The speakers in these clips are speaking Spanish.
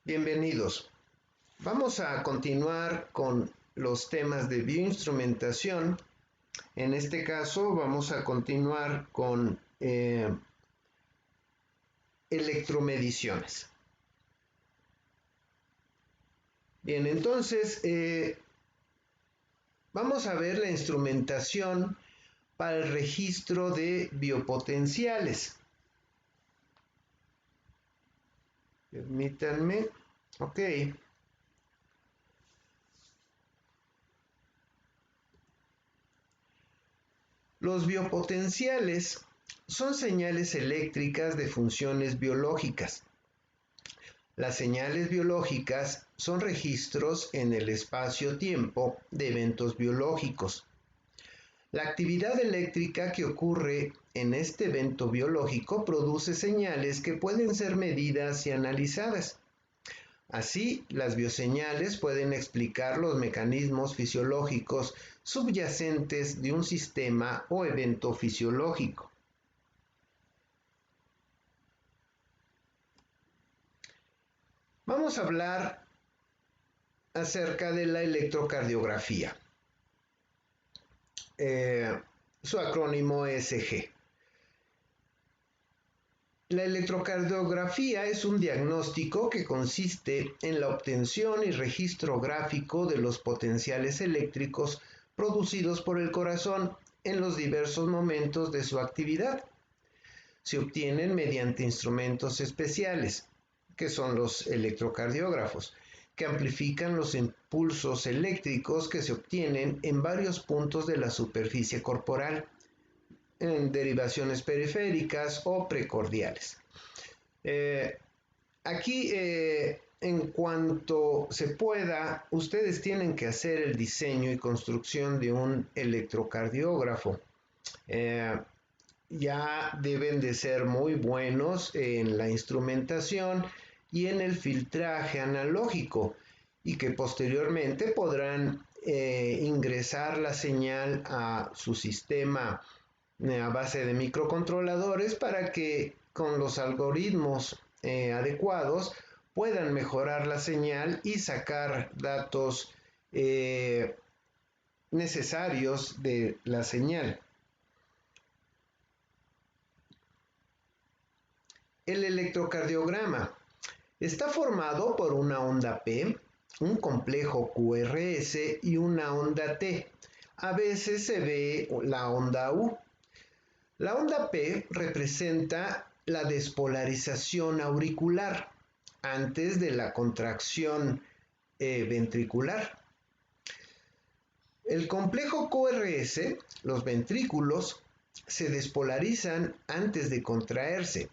Bienvenidos. Vamos a continuar con los temas de bioinstrumentación. En este caso vamos a continuar con electromediciones. Bien, entonces vamos a ver la instrumentación para el registro de biopotenciales. Permítanme. Ok. Los biopotenciales son señales eléctricas de funciones biológicas. Las señales biológicas son registros en el espacio-tiempo de eventos biológicos. La actividad eléctrica que ocurre en este evento biológico produce señales que pueden ser medidas y analizadas. Así, las bioseñales pueden explicar los mecanismos fisiológicos subyacentes de un sistema o evento fisiológico. Vamos a hablar acerca de la electrocardiografía. Su acrónimo es ECG. La electrocardiografía es un diagnóstico que consiste en la obtención y registro gráfico de los potenciales eléctricos producidos por el corazón en los diversos momentos de su actividad. Se obtienen mediante instrumentos especiales, que son los electrocardiógrafos, que amplifican los impulsos eléctricos que se obtienen en varios puntos de la superficie corporal, en derivaciones periféricas o precordiales. Aquí, en cuanto se pueda, ustedes tienen que hacer el diseño y construcción de un electrocardiógrafo. Ya deben de ser muy buenos en la instrumentación y en el filtraje analógico, y que posteriormente podrán ingresar la señal a su sistema a base de microcontroladores para que con los algoritmos adecuados puedan mejorar la señal y sacar datos necesarios de la señal. El electrocardiograma está formado por una onda P, un complejo QRS y una onda T. A veces se ve la onda U. La onda P representa la despolarización auricular antes de la contracción ventricular. El complejo QRS, los ventrículos, se despolarizan antes de contraerse.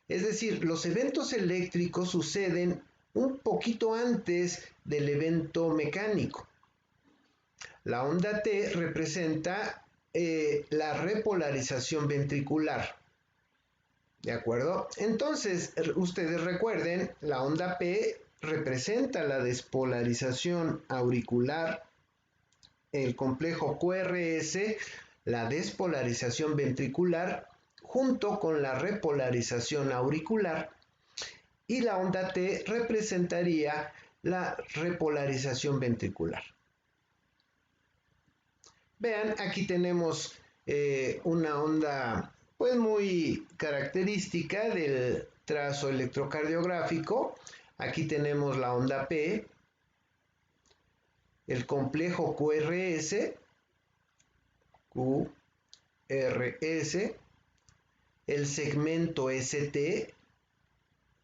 Es decir, los eventos eléctricos suceden un poquito antes del evento mecánico. La onda T representa la repolarización ventricular. ¿De acuerdo? Entonces, ustedes recuerden, la onda P representa la despolarización auricular, el complejo QRS, la despolarización ventricular, junto con la repolarización auricular, y la onda T representaría la repolarización ventricular. Vean, aquí tenemos una onda pues muy característica del trazo electrocardiográfico. Aquí tenemos la onda P, el complejo QRS, el segmento ST,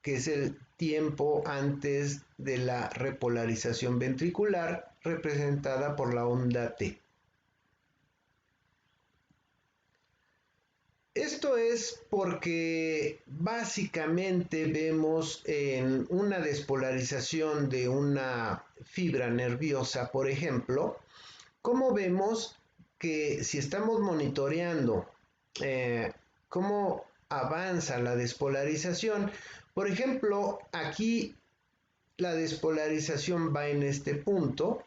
que es el tiempo antes de la repolarización ventricular, representada por la onda T. Esto es porque básicamente vemos en una despolarización de una fibra nerviosa, por ejemplo, cómo vemos que si estamos monitoreando cómo avanza la despolarización, por ejemplo, aquí la despolarización va en este punto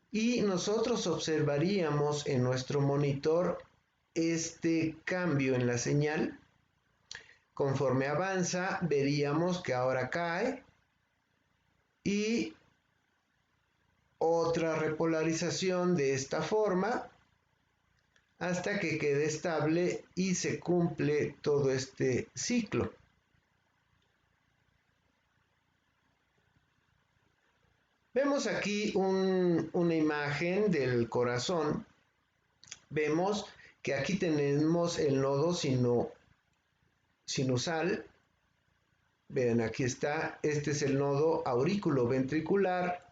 y nosotros observaríamos en nuestro monitor este cambio en la señal. Conforme avanza, veríamos que ahora cae y otra repolarización de esta forma hasta que quede estable y se cumple todo este ciclo. Vemos aquí una imagen del corazón. Vemos que aquí tenemos el nodo sinusal. Vean, aquí está. Este es el nodo auriculoventricular,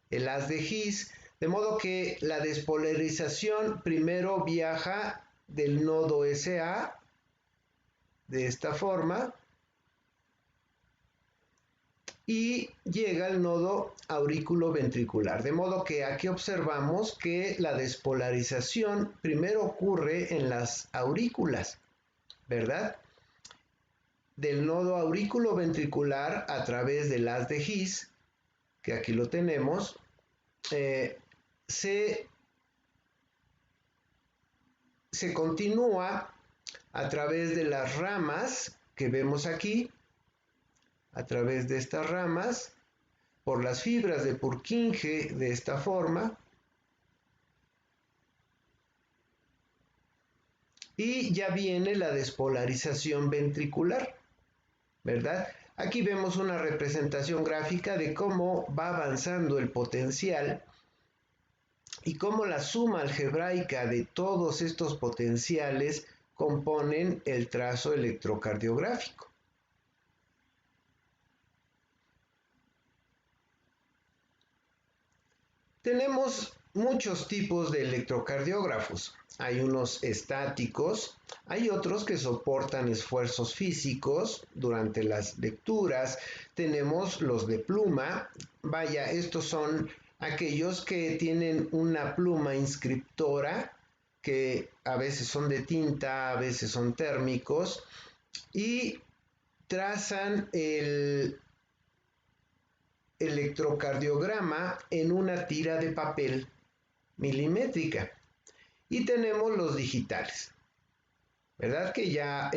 el haz de His, de modo que la despolarización primero viaja del nodo SA de esta forma y llega al nodo auriculoventricular, de modo que aquí observamos que la despolarización primero ocurre en las aurículas, ¿verdad? Del nodo auriculoventricular a través del haz de His, que aquí lo tenemos, se continúa a través de las ramas que vemos aquí, a través de estas ramas, por las fibras de Purkinje de esta forma, y ya viene la despolarización ventricular, ¿verdad? Aquí vemos una representación gráfica de cómo va avanzando el potencial y cómo la suma algebraica de todos estos potenciales componen el trazo electrocardiográfico. Tenemos muchos tipos de electrocardiógrafos. Hay unos estáticos, hay otros que soportan esfuerzos físicos durante las lecturas. Tenemos los de pluma. Vaya, estos son aquellos que tienen una pluma inscriptora, que a veces son de tinta, a veces son térmicos, y trazan el electrocardiograma en una tira de papel milimétrica. Y tenemos los digitales, ¿verdad? Que ya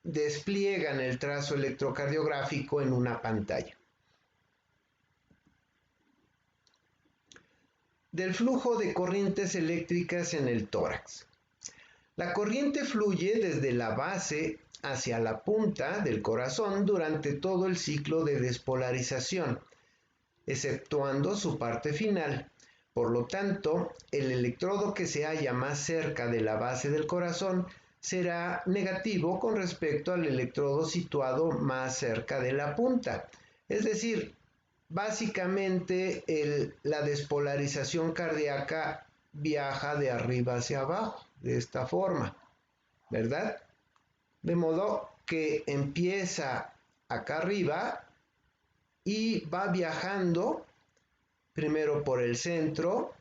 despliegan el trazo electrocardiográfico en una pantalla. Del flujo de corrientes eléctricas en el tórax. La corriente fluye desde la base hacia la punta del corazón durante todo el ciclo de despolarización, exceptuando su parte final. Por lo tanto, el electrodo que se halla más cerca de la base del corazón será negativo con respecto al electrodo situado más cerca de la punta. Es decir, básicamente la despolarización cardíaca viaja de arriba hacia abajo, de esta forma, ¿verdad? De modo que empieza acá arriba y va viajando primero por el centro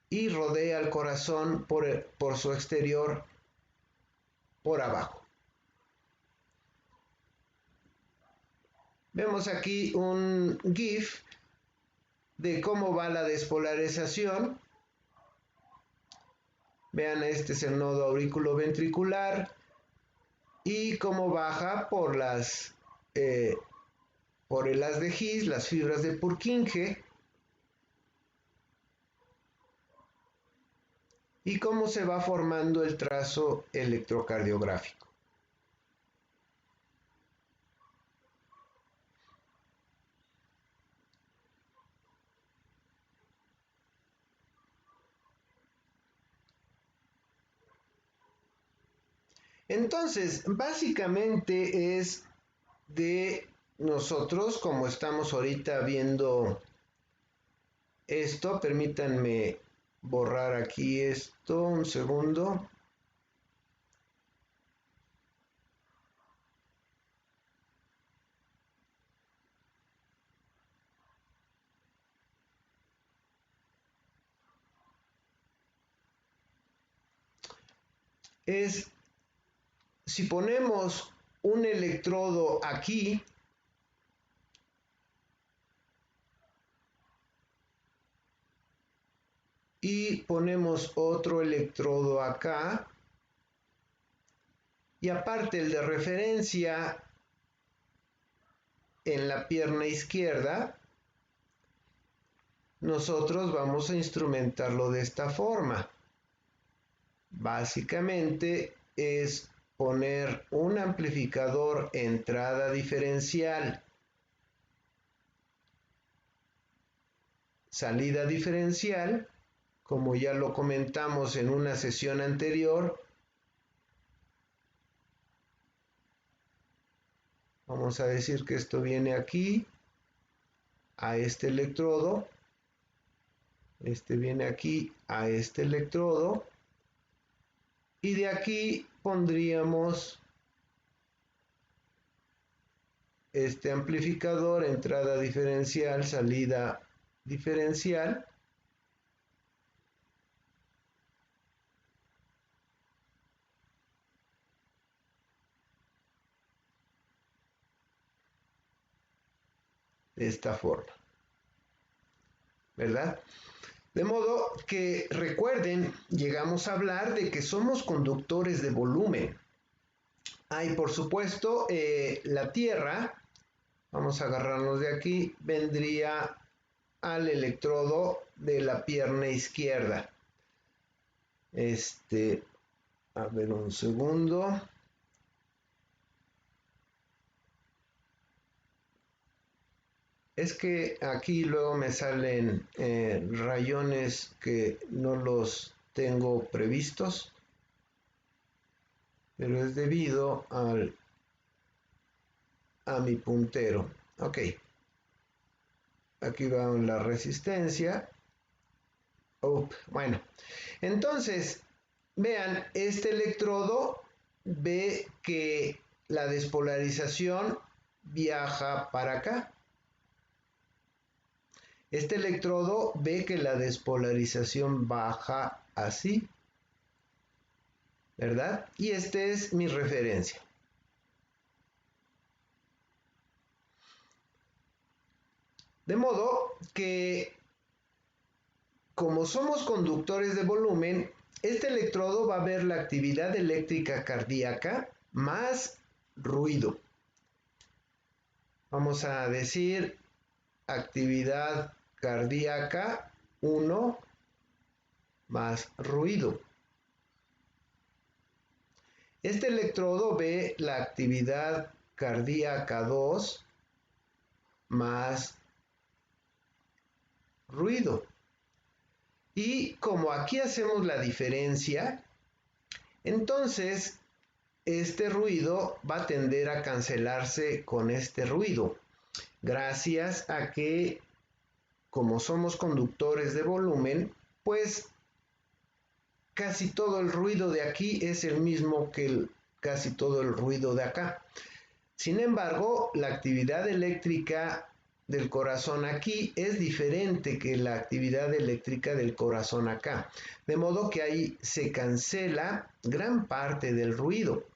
y rodea el corazón por su exterior por abajo. Vemos aquí un GIF de cómo va la despolarización. Vean, este es el nodo auriculoventricular y cómo baja por el haz de His, las fibras de Purkinje, y cómo se va formando el trazo electrocardiográfico. Entonces, básicamente es de nosotros, como estamos ahorita viendo esto, permítanme borrar aquí esto un segundo. Es, si ponemos un electrodo aquí, y ponemos otro electrodo acá, y aparte el de referencia en la pierna izquierda, nosotros vamos a instrumentarlo de esta forma. Básicamente es poner un amplificador entrada diferencial, salida diferencial, como ya lo comentamos en una sesión anterior. Vamos a decir que esto viene aquí, a este electrodo. Este viene aquí, a este electrodo. Y de aquí pondríamos este amplificador, entrada diferencial, salida diferencial. De esta forma, ¿verdad? De modo que recuerden, llegamos a hablar de que somos conductores de volumen. Hay, por supuesto, la Tierra, vamos a agarrarnos de aquí, vendría al electrodo de la pierna izquierda. A ver un segundo. Es que aquí luego me salen rayones que no los tengo previstos, pero es debido a mi puntero. Ok, aquí va la resistencia. Bueno, entonces vean, este electrodo ve que la despolarización viaja para acá. Este electrodo ve que la despolarización baja así, ¿verdad? Y este es mi referencia. De modo que, como somos conductores de volumen, este electrodo va a ver la actividad eléctrica cardíaca más ruido. Vamos a decir actividad cardíaca 1 más ruido. Este electrodo ve la actividad cardíaca 2 más ruido. Y como aquí hacemos la diferencia, entonces este ruido va a tender a cancelarse con este ruido, gracias a que, como somos conductores de volumen, pues casi todo el ruido de aquí es el mismo que casi todo el ruido de acá. Sin embargo, la actividad eléctrica del corazón aquí es diferente que la actividad eléctrica del corazón acá. De modo que ahí se cancela gran parte del ruido.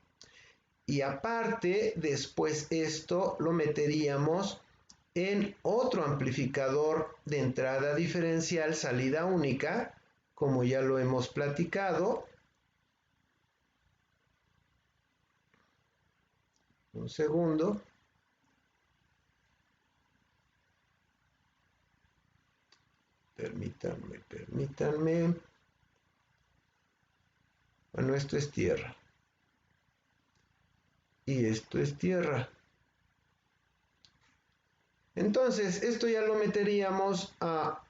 Y aparte, después esto lo meteríamos en otro amplificador de entrada diferencial, salida única, como ya lo hemos platicado. Un segundo. Permítanme. Bueno, esto es tierra. Y esto es tierra. Entonces, esto ya lo meteríamos a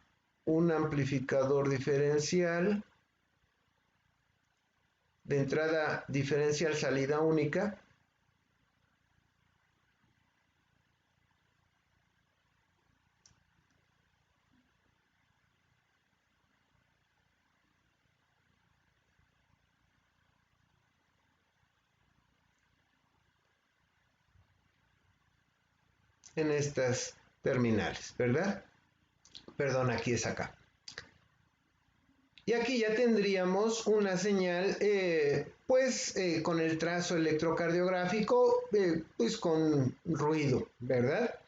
un amplificador diferencial de entrada diferencial, salida única. En estas terminales, ¿verdad? Perdón, aquí es acá. Y aquí ya tendríamos una señal, con el trazo electrocardiográfico, pues con ruido, ¿verdad?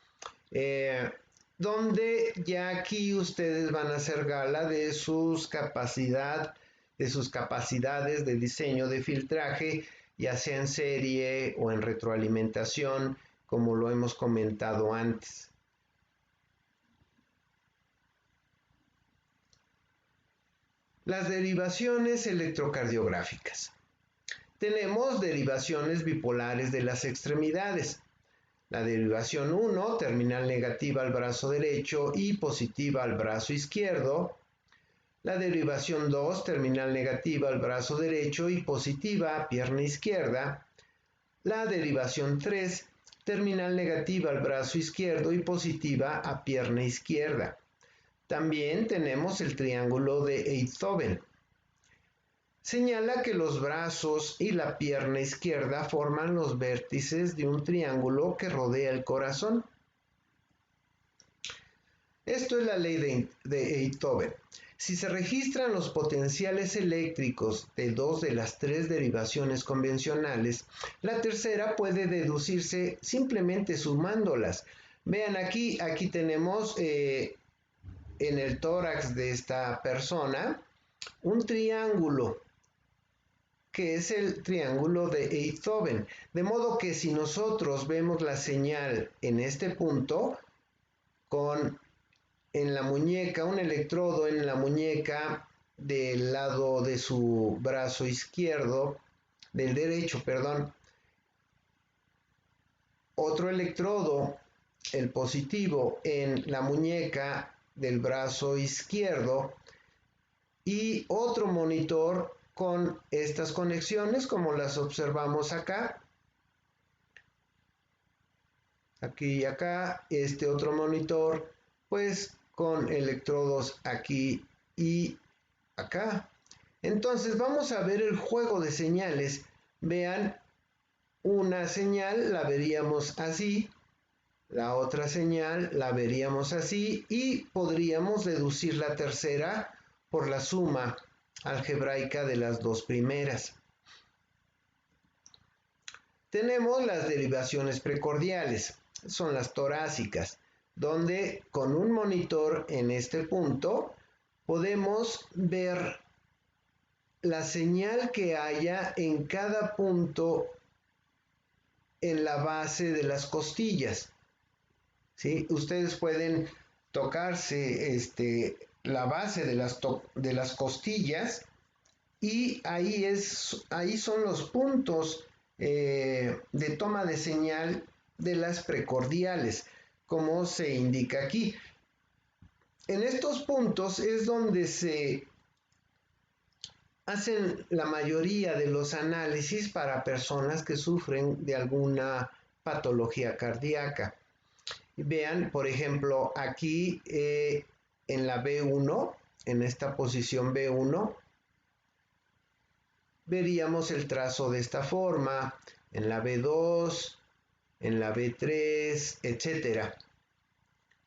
Donde ya aquí ustedes van a hacer gala de sus capacidades de diseño de filtraje, ya sea en serie o en retroalimentación, como lo hemos comentado antes. Las derivaciones electrocardiográficas. Tenemos derivaciones bipolares de las extremidades. La derivación 1, terminal negativa al brazo derecho y positiva al brazo izquierdo. La derivación 2, terminal negativa al brazo derecho y positiva a pierna izquierda. La derivación 3, terminal negativa al brazo izquierdo y positiva a pierna izquierda. También tenemos el triángulo de Einthoven. Señala que los brazos y la pierna izquierda forman los vértices de un triángulo que rodea el corazón. Esto es la ley de Einthoven. Si se registran los potenciales eléctricos de dos de las tres derivaciones convencionales, la tercera puede deducirse simplemente sumándolas. Vean aquí tenemos en el tórax de esta persona un triángulo que es el triángulo de Einthoven. De modo que si nosotros vemos la señal en este punto, en la muñeca, un electrodo en la muñeca del lado de su brazo izquierdo, del derecho, perdón, otro electrodo, el positivo, en la muñeca del brazo izquierdo y otro monitor con estas conexiones como las observamos acá. Aquí y acá, este otro monitor, pues con electrodos aquí y acá. Entonces vamos a ver el juego de señales. Vean, una señal la veríamos así, la otra señal la veríamos así y podríamos deducir la tercera por la suma algebraica de las dos primeras. Tenemos las derivaciones precordiales, son las torácicas, donde con un monitor en este punto podemos ver la señal que haya en cada punto en la base de las costillas. ¿Sí? Ustedes pueden tocarse la base de las costillas y ahí son los puntos de toma de señal de las precordiales, como se indica aquí. En estos puntos es donde se hacen la mayoría de los análisis para personas que sufren de alguna patología cardíaca. Vean, por ejemplo, aquí en la B1, en esta posición B1, veríamos el trazo de esta forma, en la B2, en la B3, etc.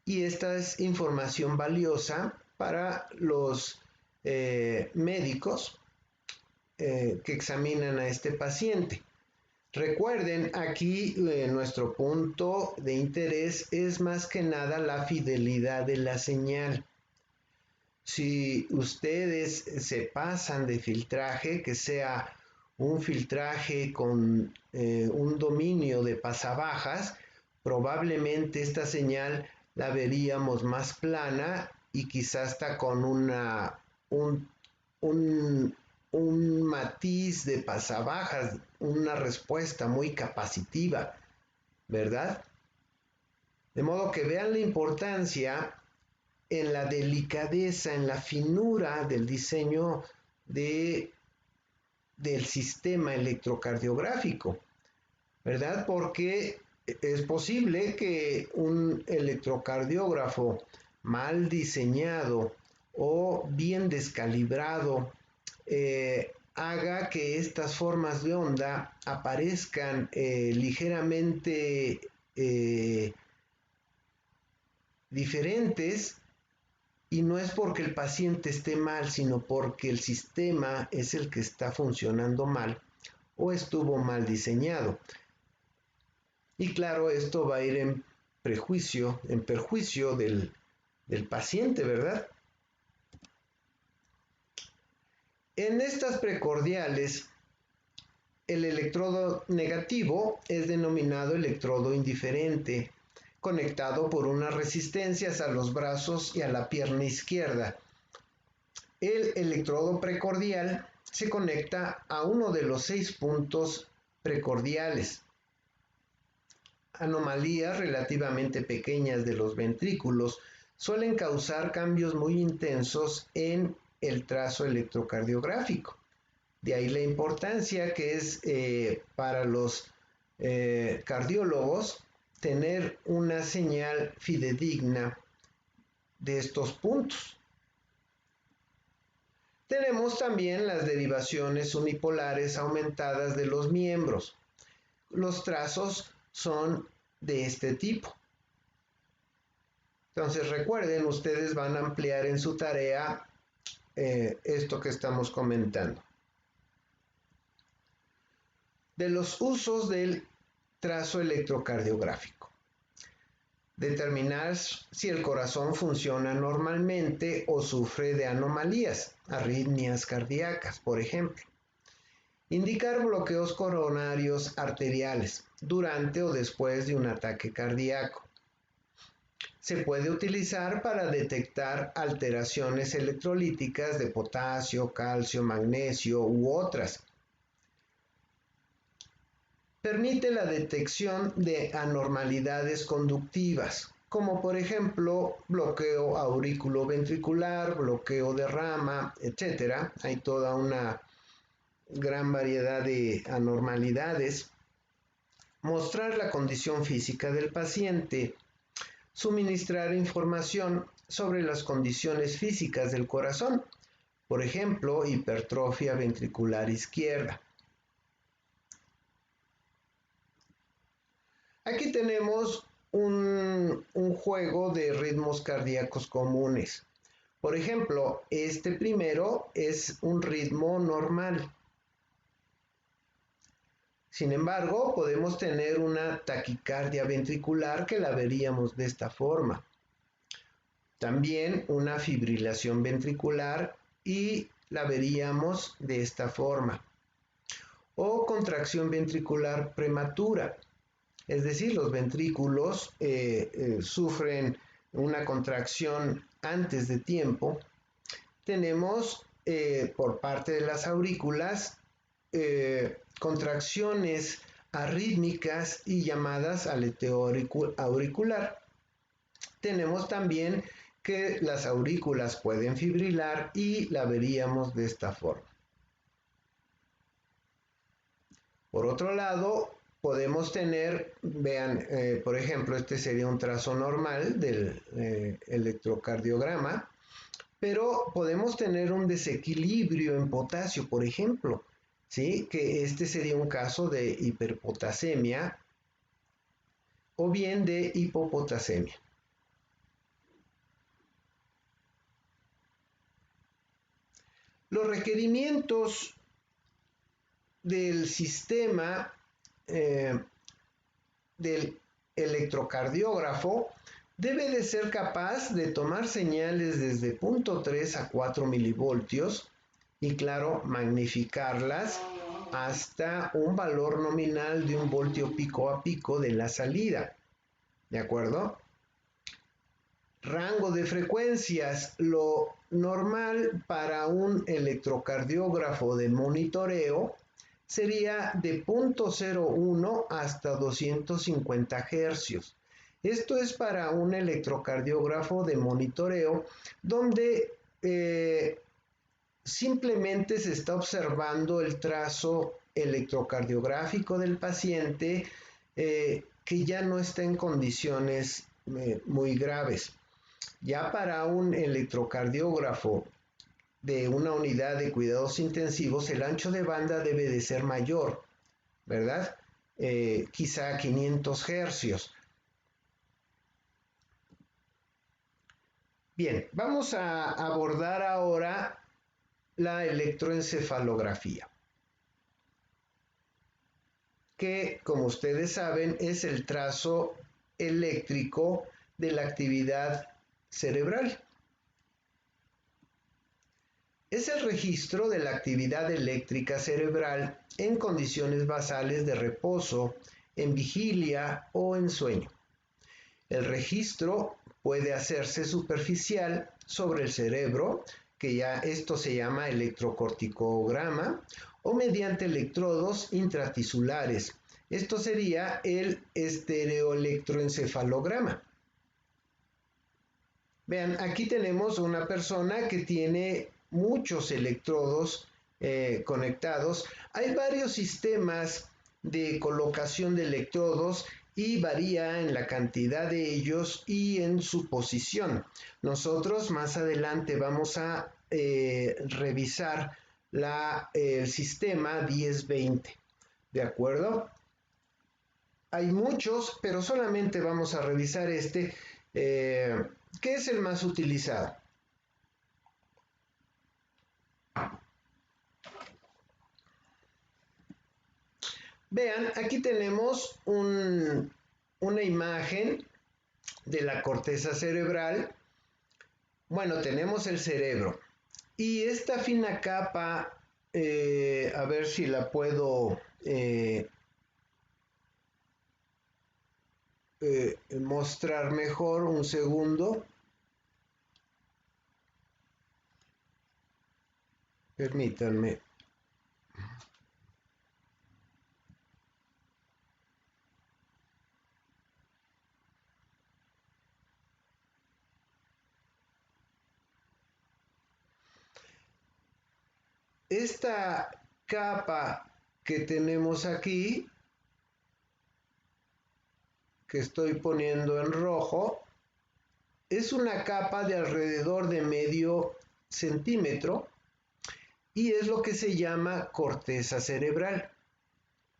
Y esta es información valiosa para los médicos que examinan a este paciente. Recuerden, aquí nuestro punto de interés es más que nada la fidelidad de la señal. Si ustedes se pasan de filtraje, que sea un filtraje con un dominio de pasabajas, probablemente esta señal la veríamos más plana y quizás hasta con un matiz de pasabajas, una respuesta muy capacitiva, ¿verdad? De modo que vean la importancia en la delicadeza, en la finura del diseño del sistema electrocardiográfico, ¿verdad? Porque es posible que un electrocardiógrafo mal diseñado o bien descalibrado haga que estas formas de onda aparezcan ligeramente diferentes, y no es porque el paciente esté mal, sino porque el sistema es el que está funcionando mal o estuvo mal diseñado. Y claro, esto va a ir en perjuicio del paciente, ¿verdad? En estas precordiales, El electrodo negativo es denominado electrodo indiferente, conectado por unas resistencias a los brazos y a la pierna izquierda. El electrodo precordial se conecta a uno de los 6 puntos precordiales. Anomalías relativamente pequeñas de los ventrículos suelen causar cambios muy intensos en el trazo electrocardiográfico. De ahí la importancia que es para los cardiólogos tener una señal fidedigna de estos puntos. Tenemos también las derivaciones unipolares aumentadas de los miembros. Los trazos son de este tipo. Entonces recuerden, ustedes van a ampliar en su tarea esto que estamos comentando. De los usos del trazo electrocardiográfico. Determinar si el corazón funciona normalmente o sufre de anomalías, arritmias cardíacas, por ejemplo. Indicar bloqueos coronarios arteriales durante o después de un ataque cardíaco. Se puede utilizar para detectar alteraciones electrolíticas de potasio, calcio, magnesio u otras. Permite la detección de anormalidades conductivas, como por ejemplo bloqueo auriculoventricular, bloqueo de rama, etc. Hay toda una gran variedad de anormalidades. Mostrar la condición física del paciente. Suministrar información sobre las condiciones físicas del corazón, por ejemplo, hipertrofia ventricular izquierda. Aquí tenemos un juego de ritmos cardíacos comunes. Por ejemplo, este primero es un ritmo normal. Sin embargo, podemos tener una taquicardia ventricular que la veríamos de esta forma. También una fibrilación ventricular y la veríamos de esta forma. O contracción ventricular prematura. Es decir, los ventrículos sufren una contracción antes de tiempo. Tenemos por parte de las aurículas contracciones arrítmicas y llamadas aleteo auricular. Tenemos también que las aurículas pueden fibrilar y la veríamos de esta forma. Por otro lado, podemos tener, vean, por ejemplo, este sería un trazo normal del electrocardiograma, pero podemos tener un desequilibrio en potasio, por ejemplo, ¿sí? Que este sería un caso de hiperpotasemia o bien de hipopotasemia. Los requerimientos del sistema del electrocardiógrafo debe de ser capaz de tomar señales desde 0.3 a 4 milivoltios y claro, magnificarlas hasta un valor nominal de 1 voltio pico a pico de la salida. ¿De acuerdo? Rango de frecuencias. Lo normal para un electrocardiógrafo de monitoreo sería de 0.01 hasta 250 hercios. Esto es para un electrocardiógrafo de monitoreo donde simplemente se está observando el trazo electrocardiográfico del paciente que ya no está en condiciones muy graves. Ya para un electrocardiógrafo de una unidad de cuidados intensivos, el ancho de banda debe de ser mayor, ¿verdad? Quizá 500 hercios. Bien, vamos a abordar ahora la electroencefalografía, que, como ustedes saben, es el trazo eléctrico de la actividad cerebral. Es el registro de la actividad eléctrica cerebral en condiciones basales de reposo, en vigilia o en sueño. El registro puede hacerse superficial sobre el cerebro, que ya esto se llama electrocorticograma, o mediante electrodos intratisulares. Esto sería el estereoelectroencefalograma. Vean, aquí tenemos una persona que tiene muchos electrodos conectados. Hay varios sistemas de colocación de electrodos y varía en la cantidad de ellos y en su posición. Nosotros más adelante vamos a revisar el sistema 1020, ¿de acuerdo? Hay muchos, pero solamente vamos a revisar este, que es el más utilizado. Vean, aquí tenemos una imagen de la corteza cerebral. Bueno, tenemos el cerebro y esta fina capa, a ver si la puedo mostrar mejor, un segundo. Permítanme. Esta capa que tenemos aquí, que estoy poniendo en rojo, es una capa de alrededor de medio centímetro y es lo que se llama corteza cerebral,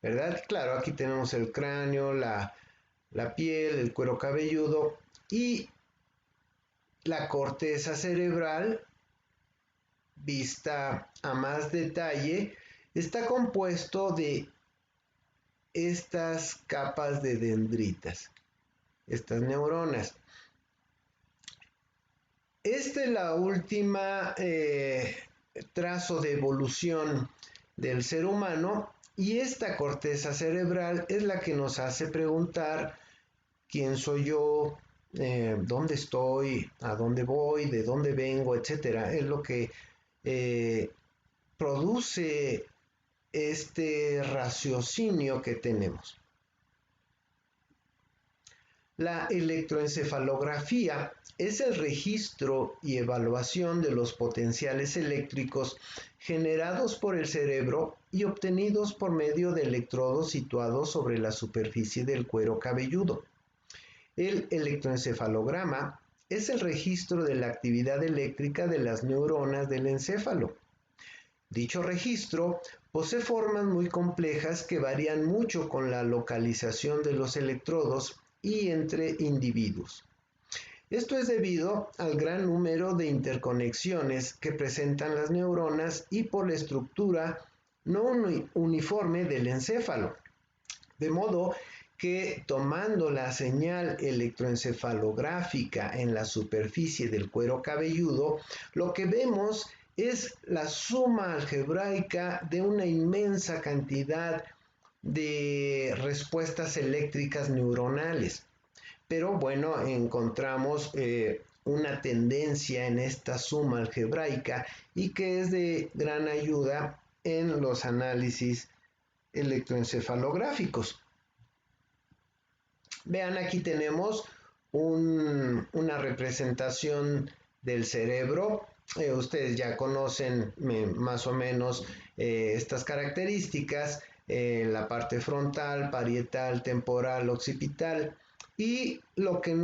¿verdad? Claro, aquí tenemos el cráneo, la piel, el cuero cabelludo y la corteza cerebral, vista a más detalle, está compuesto de estas capas de dendritas, estas neuronas. Esta es la última trazo de evolución del ser humano y esta corteza cerebral es la que nos hace preguntar quién soy yo, dónde estoy, a dónde voy, de dónde vengo, etcétera. Es lo que produce este raciocinio que tenemos. La electroencefalografía es el registro y evaluación de los potenciales eléctricos generados por el cerebro y obtenidos por medio de electrodos situados sobre la superficie del cuero cabelludo. El electroencefalograma es el registro de la actividad eléctrica de las neuronas del encéfalo. Dicho registro posee formas muy complejas que varían mucho con la localización de los electrodos y entre individuos. Esto es debido al gran número de interconexiones que presentan las neuronas y por la estructura no uniforme del encéfalo. De modo que tomando la señal electroencefalográfica en la superficie del cuero cabelludo, lo que vemos es la suma algebraica de una inmensa cantidad de respuestas eléctricas neuronales. Pero bueno, encontramos una tendencia en esta suma algebraica y que es de gran ayuda en los análisis electroencefalográficos. Vean, aquí tenemos una representación del cerebro. Ustedes ya conocen más o menos estas características, la parte frontal, parietal, temporal, occipital, y lo que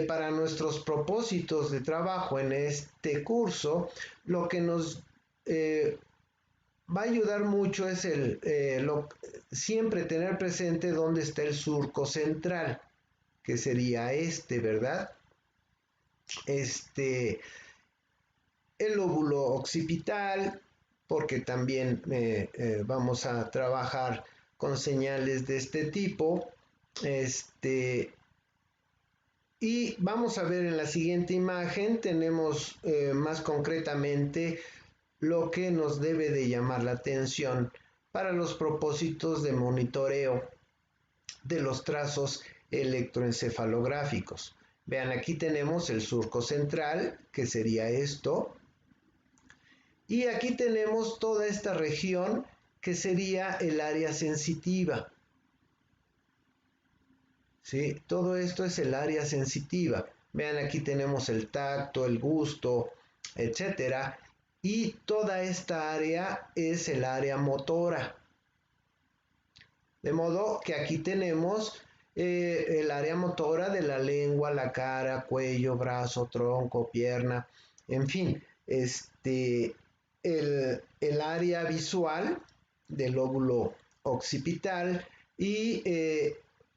para nuestros propósitos de trabajo en este curso, lo que nos va a ayudar mucho es siempre tener presente dónde está el surco central, que sería este, ¿verdad? El lóbulo occipital, porque también vamos a trabajar con señales de este tipo. Y vamos a ver en la siguiente imagen, tenemos más concretamente lo que nos debe de llamar la atención para los propósitos de monitoreo de los trazos electroencefalográficos. Vean, aquí tenemos el surco central, que sería esto, y aquí tenemos toda esta región que sería el área sensitiva. ¿Sí? Todo esto es el área sensitiva. Vean, aquí tenemos el tacto, el gusto, etcétera. Y toda esta área es el área motora. De modo que aquí tenemos el área motora de la lengua, la cara, cuello, brazo, tronco, pierna, en fin, el área visual del lóbulo occipital y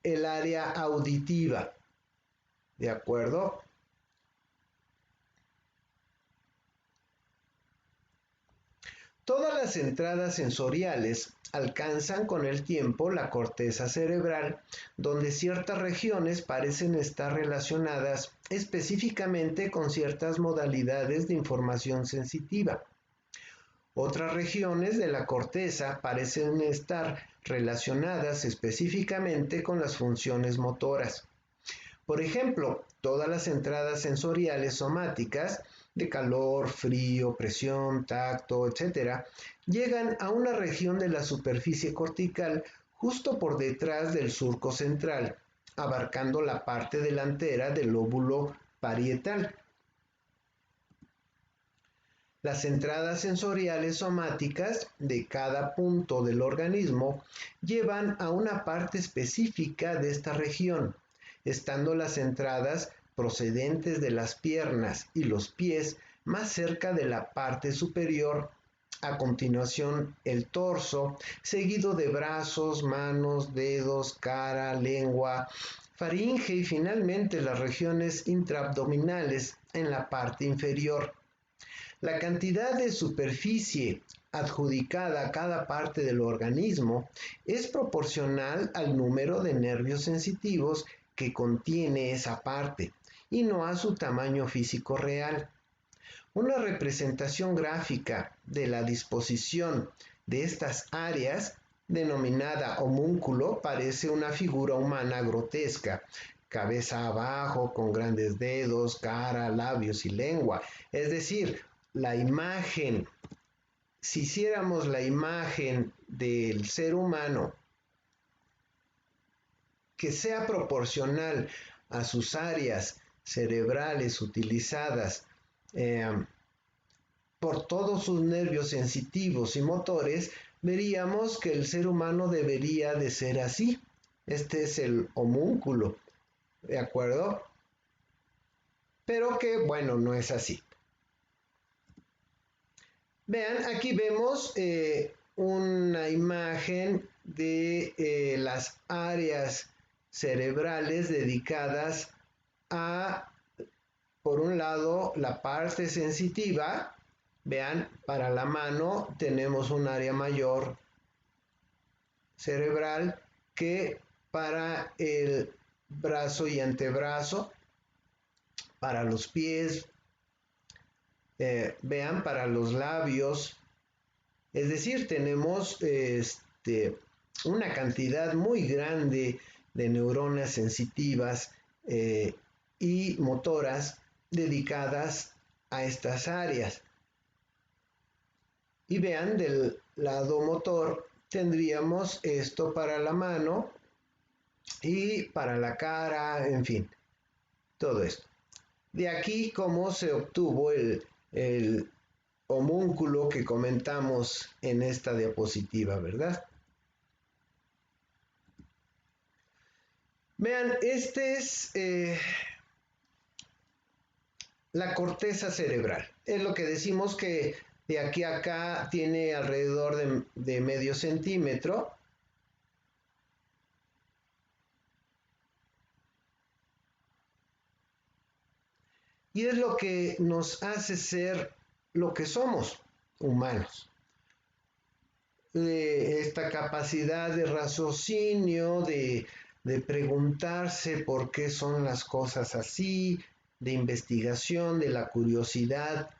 el área auditiva, ¿de acuerdo? Todas las entradas sensoriales alcanzan con el tiempo la corteza cerebral, donde ciertas regiones parecen estar relacionadas específicamente con ciertas modalidades de información sensitiva. Otras regiones de la corteza parecen estar relacionadas específicamente con las funciones motoras. Por ejemplo, todas las entradas sensoriales somáticas de calor, frío, presión, tacto, etc., llegan a una región de la superficie cortical justo por detrás del surco central, abarcando la parte delantera del lóbulo parietal. Las entradas sensoriales somáticas de cada punto del organismo llevan a una parte específica de esta región, estando las entradas procedentes de las piernas y los pies más cerca de la parte superior. A continuación, el torso, seguido de brazos, manos, dedos, cara, lengua, faringe y finalmente las regiones intraabdominales en la parte inferior. La cantidad de superficie adjudicada a cada parte del organismo es proporcional al número de nervios sensitivos que contiene esa parte y no a su tamaño físico real. Una representación gráfica de la disposición de estas áreas, denominada homúnculo, parece una figura humana grotesca, cabeza abajo, con grandes dedos, cara, labios y lengua. Es decir, la imagen, si hiciéramos la imagen del ser humano que sea proporcional a sus áreas cerebrales utilizadas por todos sus nervios sensitivos y motores, veríamos que el ser humano debería de ser así. Este es el homúnculo, ¿de acuerdo? Pero que, bueno, no es así. Vean, aquí vemos una imagen de las áreas cerebrales dedicadas a, por un lado, la parte sensitiva. Vean, para la mano tenemos un área mayor cerebral que para el brazo y antebrazo, para los pies, vean, para los labios. Es decir, tenemos una cantidad muy grande de neuronas sensitivas y motoras dedicadas a estas áreas. Y vean, del lado motor tendríamos esto para la mano y para la cara, en fin, todo esto. De aquí cómo se obtuvo el homúnculo que comentamos en esta diapositiva, ¿verdad? Vean, este es la corteza cerebral. Es lo que decimos que de aquí a acá tiene alrededor de medio centímetro. Y es lo que nos hace ser lo que somos, humanos. Esta capacidad de raciocinio, de de preguntarse por qué son las cosas así, de investigación, de la curiosidad,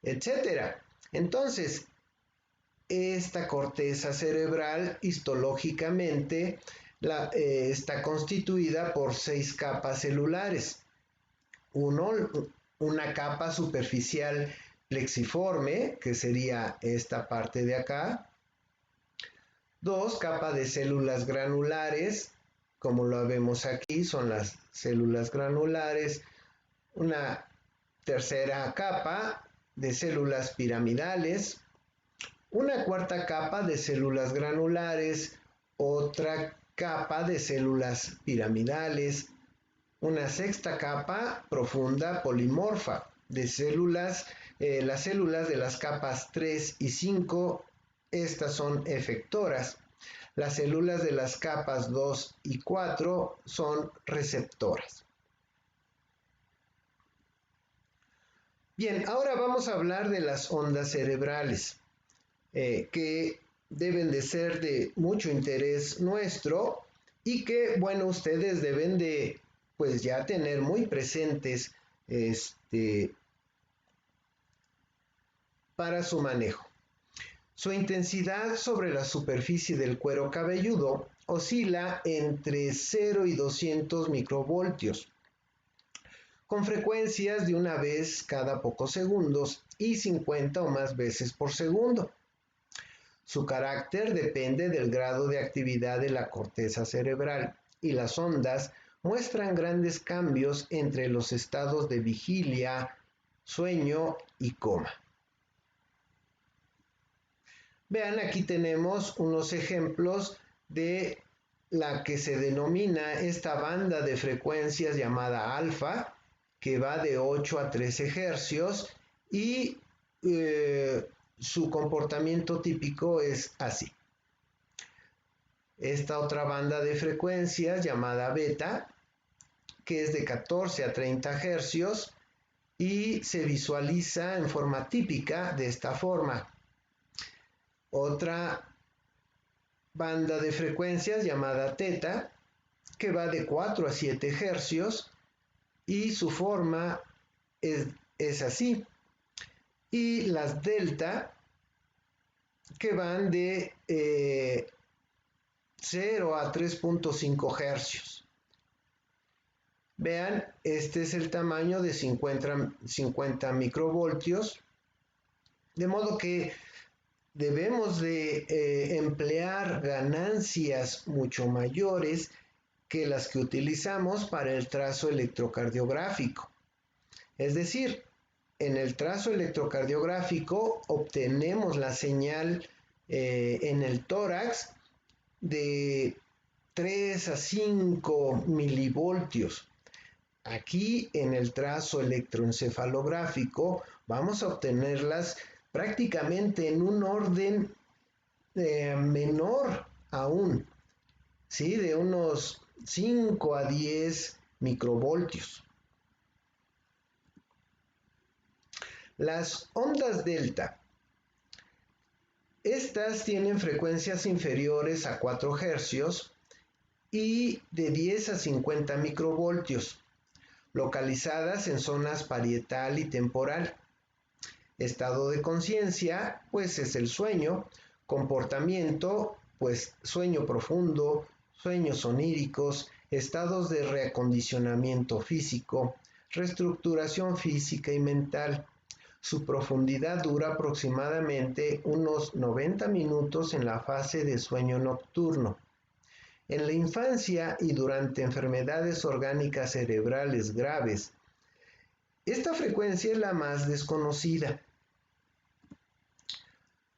etc. Entonces, esta corteza cerebral histológicamente está constituida por 6 capas celulares. Una capa superficial plexiforme, que sería esta parte de acá. 2, capa de células granulares, como lo vemos aquí, son las células granulares. Una tercera capa de células piramidales. Una cuarta capa de células granulares. Otra capa de células piramidales. Una sexta capa profunda polimorfa de células, las células de las capas 3 y 5, estas son efectoras. Las células de las capas 2 y 4 son receptoras. Bien, ahora vamos a hablar de las ondas cerebrales, que deben de ser de mucho interés nuestro y que, bueno, ustedes deben de pues ya tener muy presentes para su manejo. Su intensidad sobre la superficie del cuero cabelludo oscila entre 0 y 200 microvoltios, con frecuencias de una vez cada pocos segundos y 50 o más veces por segundo. Su carácter depende del grado de actividad de la corteza cerebral y las ondas muestran grandes cambios entre los estados de vigilia, sueño y coma. Vean, aquí tenemos unos ejemplos de la que se denomina esta banda de frecuencias llamada alfa, que va de 8 a 13 hercios y su comportamiento típico es así. Esta otra banda de frecuencias llamada beta, que es de 14 a 30 hercios y se visualiza en forma típica de esta forma. Otra banda de frecuencias llamada teta, que va de 4 a 7 hercios y su forma es así. Y las delta, que van de 0 a 3.5 hercios. Vean, este es el tamaño de 50 microvoltios, de modo que debemos de emplear ganancias mucho mayores que las que utilizamos para el trazo electrocardiográfico. Es decir, en el trazo electrocardiográfico obtenemos la señal en el tórax de 3 a 5 milivoltios. Aquí en el trazo electroencefalográfico vamos a obtenerlas prácticamente en un orden menor aún, ¿sí? De unos 5 a 10 microvoltios. Las ondas delta, estas tienen frecuencias inferiores a 4 hercios y de 10 a 50 microvoltios, localizadas en zonas parietal y temporal. Estado de conciencia, pues es el sueño. Comportamiento, pues sueño profundo, sueños oníricos, estados de reacondicionamiento físico, reestructuración física y mental. Su profundidad dura aproximadamente unos 90 minutos en la fase de sueño nocturno. En la infancia y durante enfermedades orgánicas cerebrales graves, esta frecuencia es la más desconocida.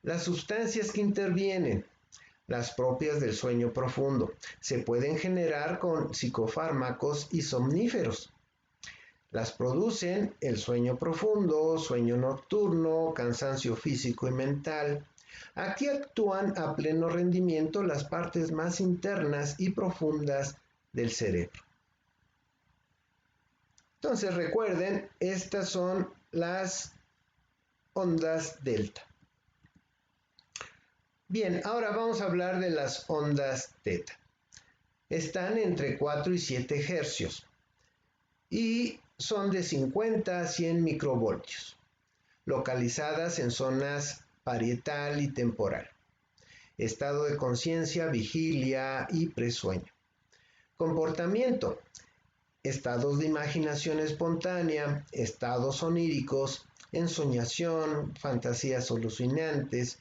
Las sustancias que intervienen, las propias del sueño profundo, se pueden generar con psicofármacos y somníferos. Las producen el sueño profundo, sueño nocturno, cansancio físico y mental. Aquí actúan a pleno rendimiento las partes más internas y profundas del cerebro. Entonces recuerden, estas son las ondas delta. Bien, ahora vamos a hablar de las ondas teta. están entre 4 y 7 hercios y son de 50 a 100 microvoltios, localizadas en zonas parietal y temporal. Estado de conciencia, vigilia y presueño. Comportamiento: estados de imaginación espontánea, estados oníricos, ensoñación, fantasías alucinantes.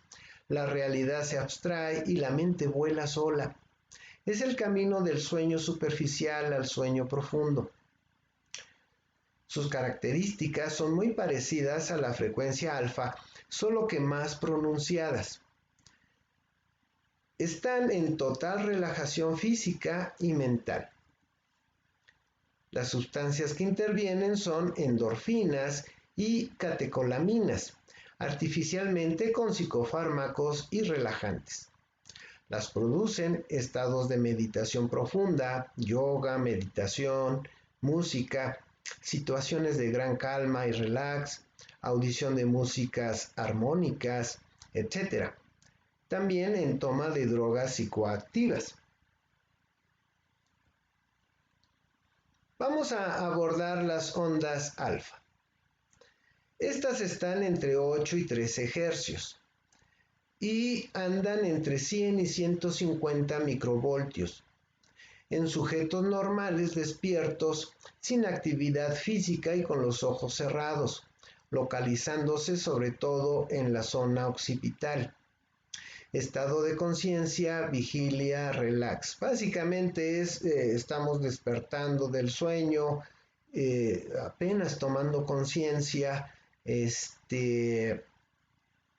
La realidad se abstrae y la mente vuela sola. Es el camino del sueño superficial al sueño profundo. Sus características son muy parecidas a la frecuencia alfa, solo que más pronunciadas. Están en total relajación física y mental. Las sustancias que intervienen son endorfinas y catecolaminas, artificialmente con psicofármacos y relajantes. Las producen estados de meditación profunda, yoga, meditación, música, situaciones de gran calma y relax, audición de músicas armónicas, etc. También en toma de drogas psicoactivas. Vamos a abordar las ondas alfa. Estas están entre 8 y 13 hercios y andan entre 100 y 150 microvoltios en sujetos normales despiertos, sin actividad física y con los ojos cerrados, localizándose sobre todo en la zona occipital. Estado de conciencia, vigilia, relax. Básicamente estamos despertando del sueño, apenas tomando conciencia,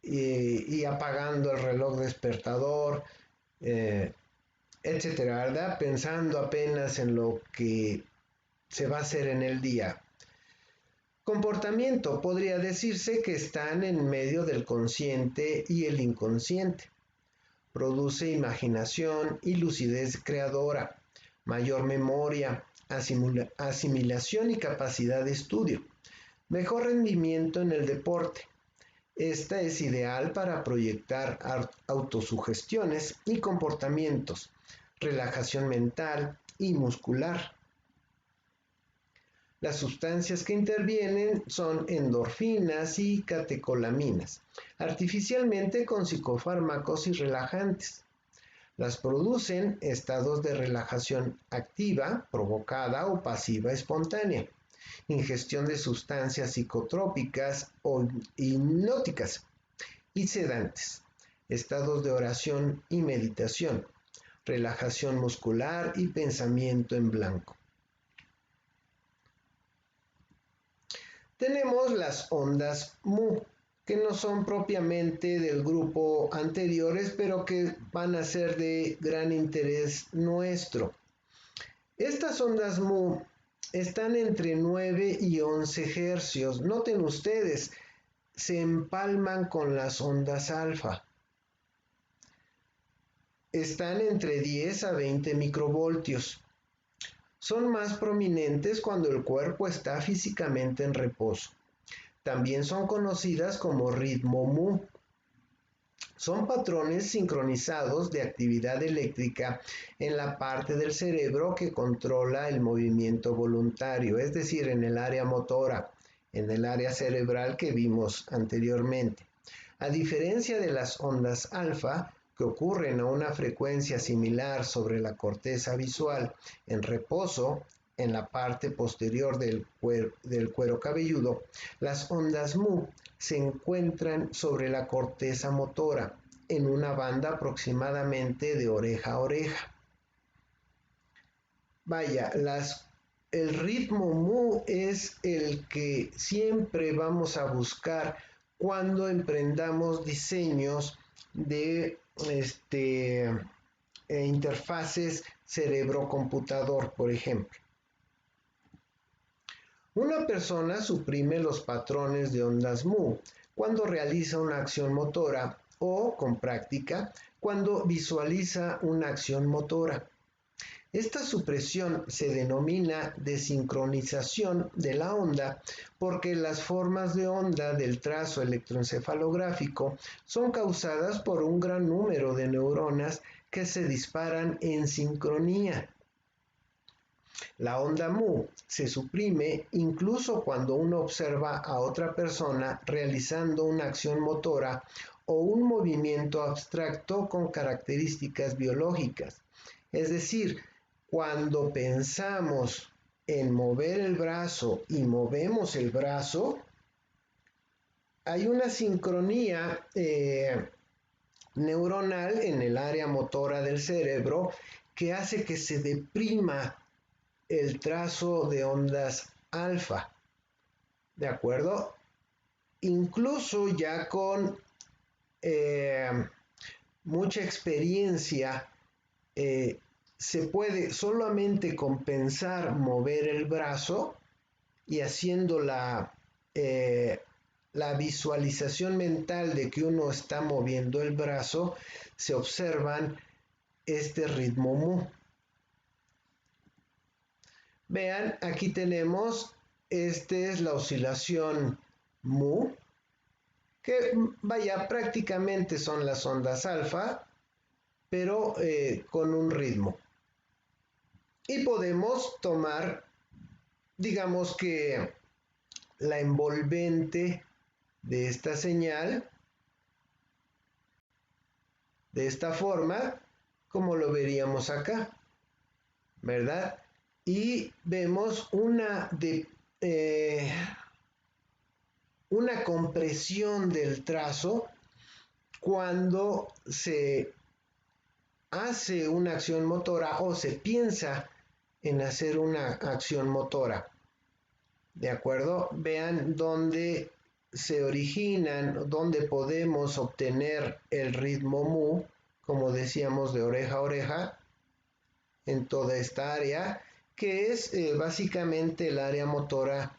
y apagando el reloj despertador, etcétera, ¿verdad? Pensando apenas en lo que se va a hacer en el día. Comportamiento: podría decirse que están en medio del consciente y el inconsciente. Produce imaginación y lucidez creadora, mayor memoria, asimilación y capacidad de estudio, mejor rendimiento en el deporte. Esta es ideal para proyectar autosugestiones y comportamientos, relajación mental y muscular. Las sustancias que intervienen son endorfinas y catecolaminas, artificialmente con psicofármacos y relajantes. Las producen estados de relajación activa, provocada o pasiva espontánea, ingestión de sustancias psicotrópicas o hipnóticas y sedantes, estados de oración y meditación, relajación muscular y pensamiento en blanco. Tenemos las ondas Mu, que no son propiamente del grupo anteriores, pero que van a ser de gran interés nuestro. Estas ondas Mu están entre 9 y 11 hercios. Noten ustedes, se empalman con las ondas alfa. Están entre 10 a 20 microvoltios. Son más prominentes cuando el cuerpo está físicamente en reposo. También son conocidas como ritmo Mu. Son patrones sincronizados de actividad eléctrica en la parte del cerebro que controla el movimiento voluntario, es decir, en el área motora, en el área cerebral que vimos anteriormente. A diferencia de las ondas alfa, que ocurren a una frecuencia similar sobre la corteza visual en reposo en la parte posterior del cuero cabelludo, las ondas Mu se encuentran sobre la corteza motora en una banda aproximadamente de oreja a oreja. Vaya, el ritmo Mu es el que siempre vamos a buscar cuando emprendamos diseños de interfaces cerebro-computador, por ejemplo. Una persona suprime los patrones de ondas Mu cuando realiza una acción motora o, con práctica, cuando visualiza una acción motora. Esta supresión se denomina desincronización de la onda porque las formas de onda del trazo electroencefalográfico son causadas por un gran número de neuronas que se disparan en sincronía. La onda mu se suprime incluso cuando uno observa a otra persona realizando una acción motora o un movimiento abstracto con características biológicas. Es decir, cuando pensamos en mover el brazo y movemos el brazo, hay una sincronía neuronal en el área motora del cerebro que hace que se deprima el trazo de ondas alfa, ¿de acuerdo? Incluso ya con mucha experiencia, se puede solamente compensar mover el brazo y haciendo la visualización mental de que uno está moviendo el brazo, se observan este ritmo mu. Vean, aquí tenemos, esta es la oscilación mu, que vaya, prácticamente son las ondas alfa, pero con un ritmo. Y podemos tomar, digamos que la envolvente de esta señal, de esta forma, como lo veríamos acá, ¿verdad? Y vemos una compresión del trazo cuando se hace una acción motora o se piensa en hacer una acción motora. ¿De acuerdo? Vean dónde se originan, dónde podemos obtener el ritmo mu, como decíamos, de oreja a oreja, en toda esta área, que es básicamente el área motora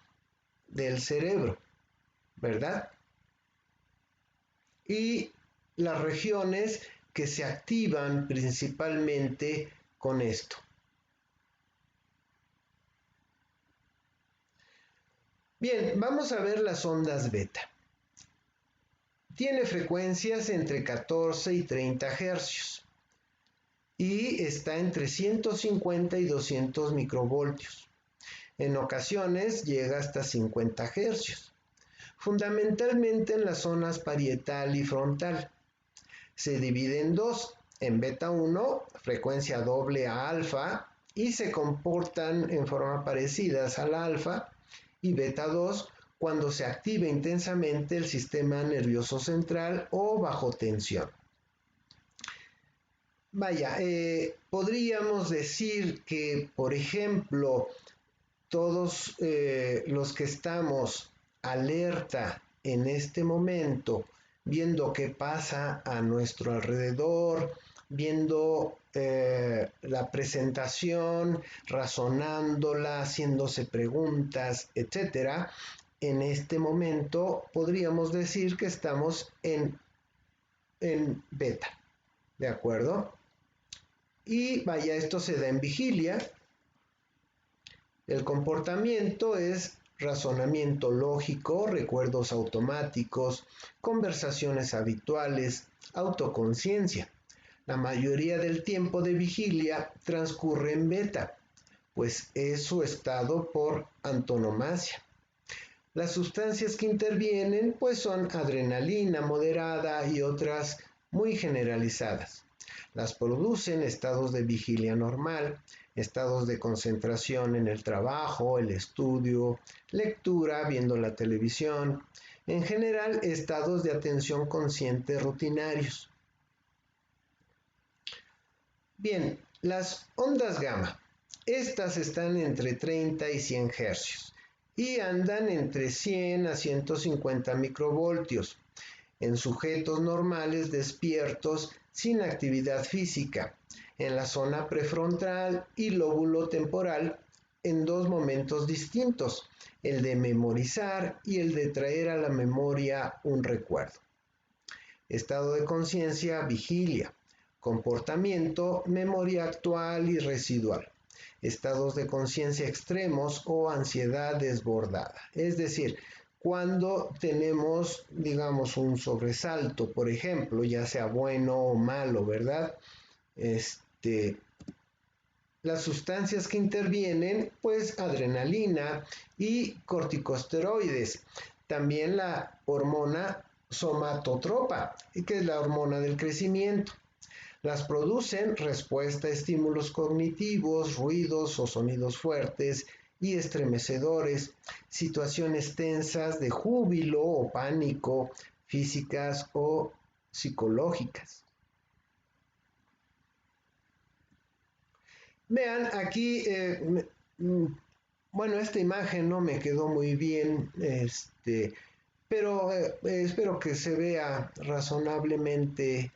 del cerebro, ¿verdad? Y las regiones que se activan principalmente con esto. Bien, vamos a ver las ondas beta. Tiene frecuencias entre 14 y 30 hercios y está entre 150 y 200 microvoltios. En ocasiones llega hasta 50 hercios, fundamentalmente en las zonas parietal y frontal. Se divide en dos, en beta 1, frecuencia doble a alfa, y se comportan en forma parecidas al alfa, y beta 2, cuando se activa intensamente el sistema nervioso central o bajo tensión. Vaya, podríamos decir que, por ejemplo, todos los que estamos alerta en este momento, viendo qué pasa a nuestro alrededor, viendo la presentación, razonándola, haciéndose preguntas, etcétera, en este momento podríamos decir que estamos en beta, ¿de acuerdo? Y vaya, esto se da en vigilia. El comportamiento es razonamiento lógico, recuerdos automáticos, conversaciones habituales, autoconciencia. La mayoría del tiempo de vigilia transcurre en beta, pues es su estado por antonomasia. Las sustancias que intervienen pues son adrenalina moderada y otras muy generalizadas. Las producen estados de vigilia normal, estados de concentración en el trabajo, el estudio, lectura, viendo la televisión, en general estados de atención consciente rutinarios. Bien, las ondas gamma. Estas están entre 30 y 100 hercios y andan entre 100 a 150 microvoltios en sujetos normales despiertos sin actividad física, en la zona prefrontal y lóbulo temporal en dos momentos distintos, el de memorizar y el de traer a la memoria un recuerdo. Estado de conciencia, vigilia. Comportamiento, memoria actual y residual. Estados de conciencia extremos o ansiedad desbordada. Es decir, cuando tenemos, digamos, un sobresalto, por ejemplo, ya sea bueno o malo, ¿verdad? las sustancias que intervienen, pues adrenalina y corticosteroides. También la hormona somatotropa, que es la hormona del crecimiento. Las producen respuesta a estímulos cognitivos, ruidos o sonidos fuertes y estremecedores, situaciones tensas de júbilo o pánico, físicas o psicológicas. Vean aquí, bueno, esta imagen no me quedó muy bien, pero espero que se vea razonablemente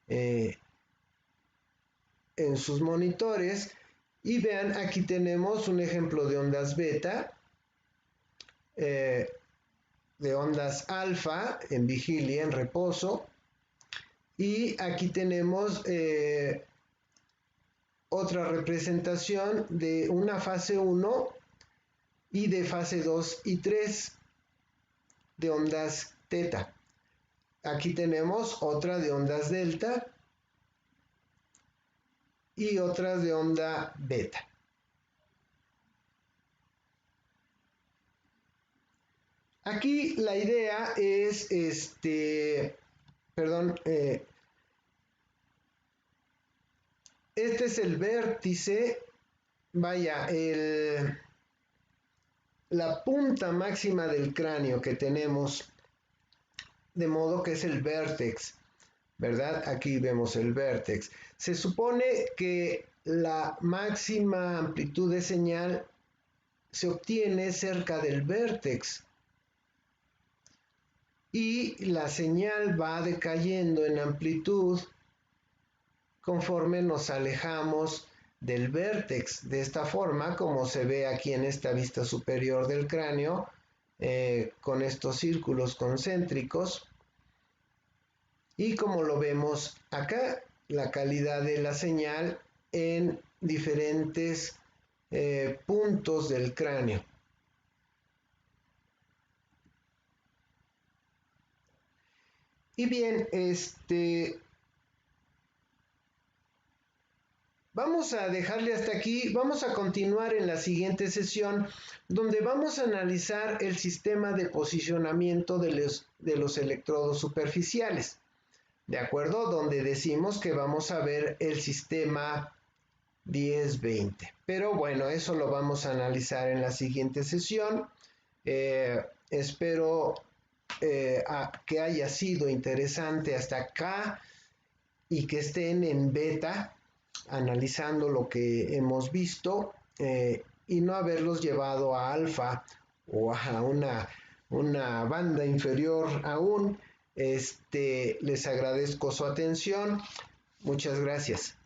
eh, en sus monitores. Y vean, aquí tenemos un ejemplo de ondas beta, de ondas alfa en vigilia, en reposo. Y aquí tenemos otra representación de una fase 1 y de fase 2 y 3 de ondas teta. Aquí tenemos otra de ondas delta y otras de onda beta. Aquí la idea es, perdón, este es el vértice, vaya, la punta máxima del cráneo que tenemos, de modo que es el vértex, ¿verdad? Aquí vemos el vértex. Se supone que la máxima amplitud de señal se obtiene cerca del vértex y la señal va decayendo en amplitud conforme nos alejamos del vértex. De esta forma, como se ve aquí en esta vista superior del cráneo, con estos círculos concéntricos, y como lo vemos acá, la calidad de la señal en diferentes puntos del cráneo. Y bien, vamos a dejarle hasta aquí, vamos a continuar en la siguiente sesión donde vamos a analizar el sistema de posicionamiento de los electrodos superficiales, ¿de acuerdo? Donde decimos que vamos a ver el sistema 10-20. Pero bueno, eso lo vamos a analizar en la siguiente sesión. Espero que haya sido interesante hasta acá y que estén en beta analizando lo que hemos visto y no haberlos llevado a alfa o a una banda inferior aún. Les agradezco su atención. Muchas gracias.